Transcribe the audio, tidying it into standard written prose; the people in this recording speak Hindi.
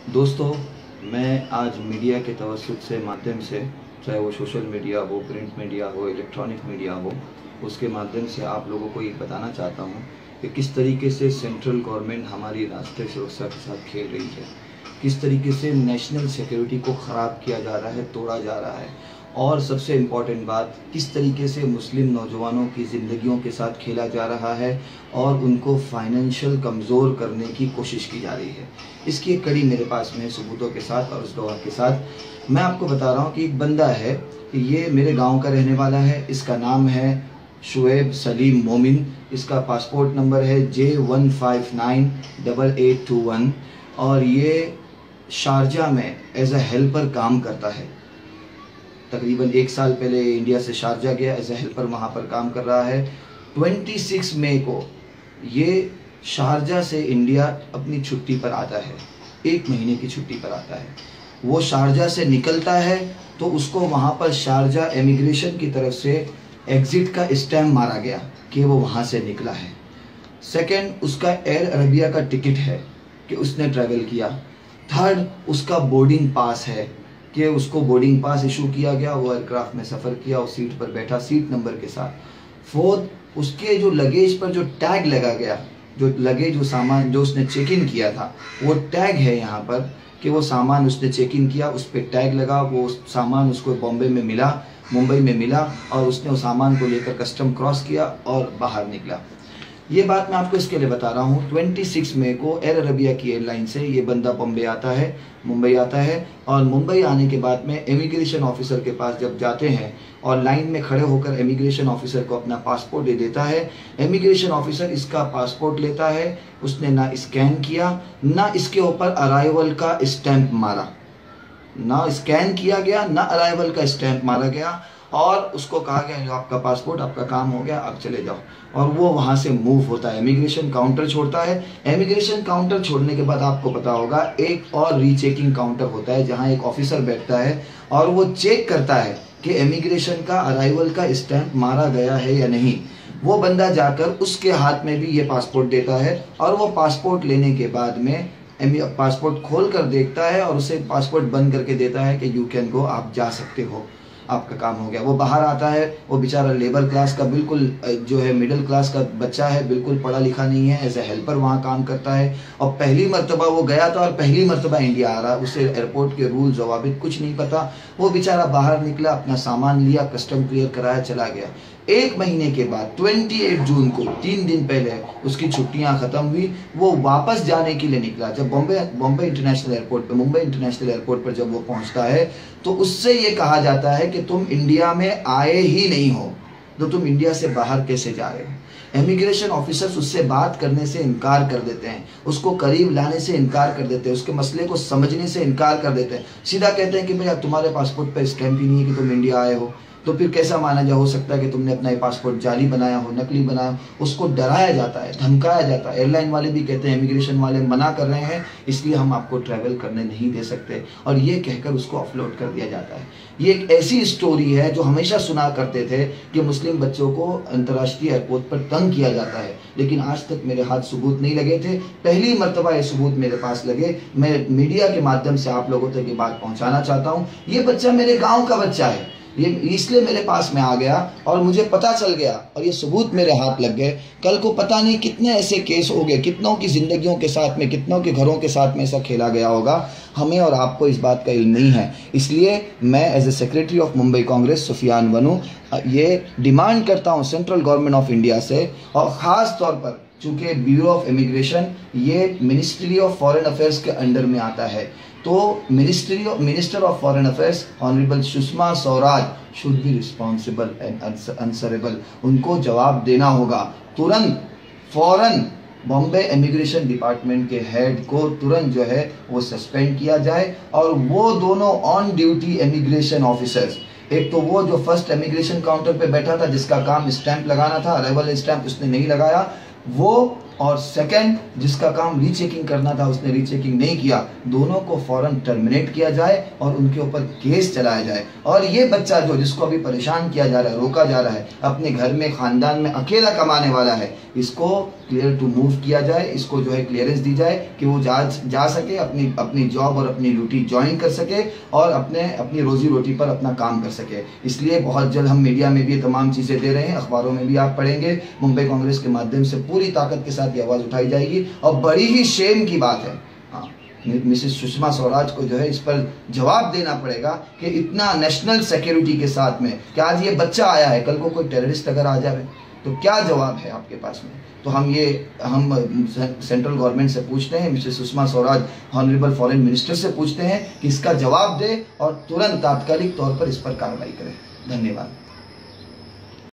दोस्तों, मैं आज मीडिया के तवज्जुद से माध्यम से, चाहे वो सोशल मीडिया हो, प्रिंट मीडिया हो, इलेक्ट्रॉनिक मीडिया हो, उसके माध्यम से आप लोगों को ये बताना चाहता हूँ कि किस तरीके से सेंट्रल गवर्नमेंट हमारी राष्ट्रीय सुरक्षा के साथ खेल रही है, किस तरीके से नेशनल सिक्योरिटी को ख़राब किया जा रहा है, तोड़ा जा रहा है, और सबसे इम्पॉर्टेंट बात, किस तरीके से मुस्लिम नौजवानों की ज़िंदगियों के साथ खेला जा रहा है और उनको फाइनेंशियल कमज़ोर करने की कोशिश की जा रही है। इसकी एक कड़ी मेरे पास में सबूतों के साथ और उस गवाह के साथ मैं आपको बता रहा हूँ कि एक बंदा है, ये मेरे गांव का रहने वाला है। इसका नाम है शुएब सलीम मोमिन। इसका पासपोर्ट नंबर है J1598821 और ये शारजा में एज अ हेल्पर काम करता है। तकरीबन 1 साल पहले इंडिया से शारजा गया, एज ए हेल्पर वहाँ पर काम कर रहा है। 26 मई को ये शारजा से इंडिया अपनी छुट्टी पर आता है, 1 महीने की छुट्टी पर आता है। वो शारजा से निकलता है तो उसको वहाँ पर शारजा इमिग्रेशन की तरफ से एग्ज़िट का स्टैम्प मारा गया कि वो वहाँ से निकला है। सेकंड, उसका एयर अरबिया का टिकट है कि उसने ट्रैवल किया। थर्ड, उसका बोर्डिंग पास है कि उसको बोर्डिंग पास इशू किया गया, वो एयरक्राफ्ट में सफ़र किया, उस सीट पर बैठा सीट नंबर के साथ। फोर्थ, उसके जो लगेज पर जो टैग लगा गया, जो लगेज, जो सामान जो उसने चेक इन किया था, वो टैग है यहाँ पर कि वो सामान उसने चेक इन किया, उस पर टैग लगा। वो सामान उसको बॉम्बे में मिला, मुंबई में मिला और उसने उस सामान को लेकर कस्टम क्रॉस किया और बाहर निकला। ये बात मैं आपको इसके लिए बता रहा हूँ, 26 मई को एयर अरबिया की एयरलाइन से ये बंदा मुंबई आता है और मुंबई आने के बाद में इमिग्रेशन ऑफिसर के पास जब जाते हैं और लाइन में खड़े होकर इमिग्रेशन ऑफिसर को अपना पासपोर्ट दे देता है। इमिग्रेशन ऑफिसर इसका पासपोर्ट लेता है, उसने ना स्कैन किया, ना इसके ऊपर अराइवल का स्टैंप मारा, ना स्कैन किया गया, ना अराइवल का स्टैंप मारा गया और उसको कहा गया आपका पासपोर्ट, आपका काम हो गया, आप चले जाओ। और वो वहाँ से मूव होता है, इमिग्रेशन काउंटर छोड़ता है। इमिग्रेशन काउंटर छोड़ने के बाद आपको पता होगा एक और रीचेकिंग काउंटर होता है जहाँ एक ऑफिसर बैठता है और वो चेक करता है कि इमिग्रेशन का अराइवल का स्टैंप मारा गया है या नहीं। वो बंदा जाकर उसके हाथ में भी ये पासपोर्ट देता है और वो पासपोर्ट लेने के बाद में पासपोर्ट खोल कर देखता है और उसे पासपोर्ट बंद करके देता है कि यू कैन गो, आप जा सकते हो, आपका काम हो गया। वो बाहर आता है, वो बेचारा लेबर क्लास का, बिल्कुल जो है मिडिल क्लास का बच्चा है, बिल्कुल पढ़ा लिखा नहीं है, एज ए हेल्पर वहाँ काम करता है और पहली मर्तबा वो गया था और पहली मर्तबा इंडिया आ रहा है। उसे एयरपोर्ट के रूल जवाबित कुछ नहीं पता। वो बेचारा बाहर निकला, अपना सामान लिया, कस्टम क्लियर कराया, चला गया। 1 महीने के बाद 28 जून को, 3 दिन पहले उसकी छुट्टियां खत्म हुई, वो वापस जाने के लिए निकला। जब बॉम्बे इंटरनेशनल एयरपोर्ट पर, मुंबई इंटरनेशनल एयरपोर्ट पर जब वो पहुंचता है तो उससे ये कहा जाता है कि तुम इंडिया में आए ही नहीं हो, तो तुम इंडिया से बाहर कैसे जा रहे हो। इमिग्रेशन ऑफिसर्स उससे बात करने से इनकार कर देते हैं, उसको करीब लाने से इनकार कर देते हैं, उसके मसले को समझने से इनकार कर देते हैं। सीधा कहते हैं कि भैया तुम्हारे पासपोर्ट पर स्टैंप ही नहीं है कि तुम इंडिया आए हो, तो फिर कैसा माना जा हो सकता है कि तुमने अपना ये पासपोर्ट जाली बनाया हो, नकली बनाया हो। उसको डराया जाता है, धमकाया जाता है। एयरलाइन वाले भी कहते हैं, इमिग्रेशन वाले मना कर रहे हैं, इसलिए हम आपको ट्रैवल करने नहीं दे सकते, और ये कहकर उसको ऑफलोड कर दिया जाता है। ये एक ऐसी स्टोरी है जो हमेशा सुना करते थे कि मुस्लिम बच्चों को अंतर्राष्ट्रीय एयरपोर्ट पर तंग किया जाता है, लेकिन आज तक मेरे हाथ सबूत नहीं लगे थे। पहली मर्तबा ये सबूत मेरे पास लगे। मैं मीडिया के माध्यम से आप लोगों तक ये बात पहुंचाना चाहता हूँ। ये बच्चा मेरे गाँव का बच्चा है, ये इसलिए मेरे पास में आ गया और मुझे पता चल गया और ये सबूत मेरे हाथ लग गए। कल को पता नहीं कितने ऐसे केस हो गए, कितनों की जिंदगियों के साथ में, कितनों के घरों के साथ में ऐसा खेला गया होगा। हमें और आपको इस बात का इल्म नहीं है। इसलिए मैं as a secretary of Mumbai Congress Sufiyan बनू ये डिमांड करता हूँ सेंट्रल गवर्नमेंट ऑफ इंडिया से, और ख़ास तौर पर चूँकि ब्यूरो ऑफ इमिग्रेशन ये मिनिस्ट्री ऑफ फॉरेन अफेयर्स के अंडर में आता है, तो minister of foreign affairs honourable Sushma Swaraj should be responsible and answerable. उनको जवाब देना होगा तुरंत, फौरन। बॉम्बे इमिग्रेशन डिपार्टमेंट के हेड को तुरंत जो है वो सस्पेंड किया जाए और वो दोनों ऑन ड्यूटी इमिग्रेशन ऑफिसर्स, एक तो वो जो फर्स्ट इमिग्रेशन काउंटर पे बैठा था जिसका काम स्टैंप लगाना था, अराइवल स्टैंप उसने नहीं लगाया वो, और सेकंड जिसका काम रीचेकिंग करना था उसने रीचेकिंग नहीं किया, दोनों को फौरन टर्मिनेट किया जाए और उनके ऊपर केस चलाया जाए। और ये बच्चा जो जिसको अभी परेशान किया जा रहा है, रोका जा रहा है, अपने घर में खानदान में अकेला कमाने वाला है, इसको क्लियर टू मूव किया जाए, इसको जो है क्लियरेंस दी जाए कि वो जा सके, अपनी जॉब और अपनी ड्यूटी ज्वाइन कर सके और अपनी रोजी रोटी पर अपना काम कर सके। इसलिए बहुत जल्द हम मीडिया में भी ये तमाम चीज़ें दे रहे हैं, अखबारों में भी आप पढ़ेंगे, मुंबई कांग्रेस के माध्यम से पूरी ताकत के साथ ये आवाज़ उठाई जाएगी। और बड़ी ही शेम की बात है, हाँ, मिसेस सुषमा स्वराज को जो है इस पर जवाब देना पड़ेगा कि इतना नेशनल सिक्योरिटी के साथ में कि आज ये बच्चा आया है, कल को कोई टेररिस्ट अगर आ जाए तो क्या जवाब है आपके पास में। तो हम सेंट्रल गवर्नमेंट से पूछते हैं, Mrs Sushma Swaraj honourable foreign minister से पूछते हैं कि इसका जवाब दे और तुरंत तात्कालिक तौर पर इस पर कार्रवाई करें। धन्यवाद।